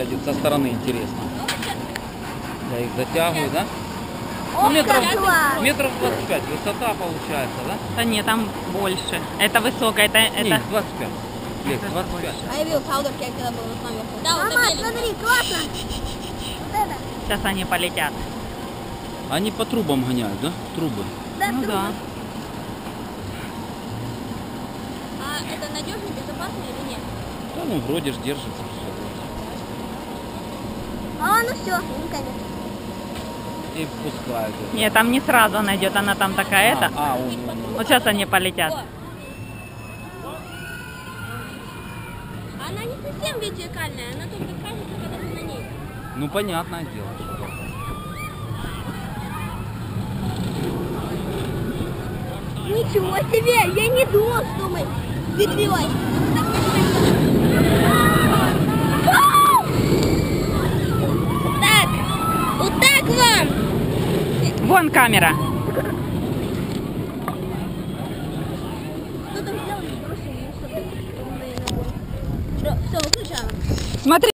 выглядит со стороны интересно. Я их затягиваю, да? Ох, Ну, метров класс! 25 высота получается, да? Да нет, там больше. Это высокое, это... Нет, 25. Есть, Это 25. А я видел Салдорки, я когда был с нами. Да, мама, смотри, классно! Вот это. Сейчас они полетят. Они по трубам гоняют, да? Трубы. Да, Ну да. А это надежно, безопасно или нет? Да, ну вроде ж держится все. А, ну все, конец. И пускают. Нет, там не сразу она идет, она там такая это. Вот сейчас они полетят. Она не совсем вертикальная, она только кажется, когда ты на ней. Ну понятное дело, что да. Ничего себе, я не думал, что мы ветревой. Так, вот так вам. Вон камера. Что там сделали? Бросили, все, выключаем. Смотри.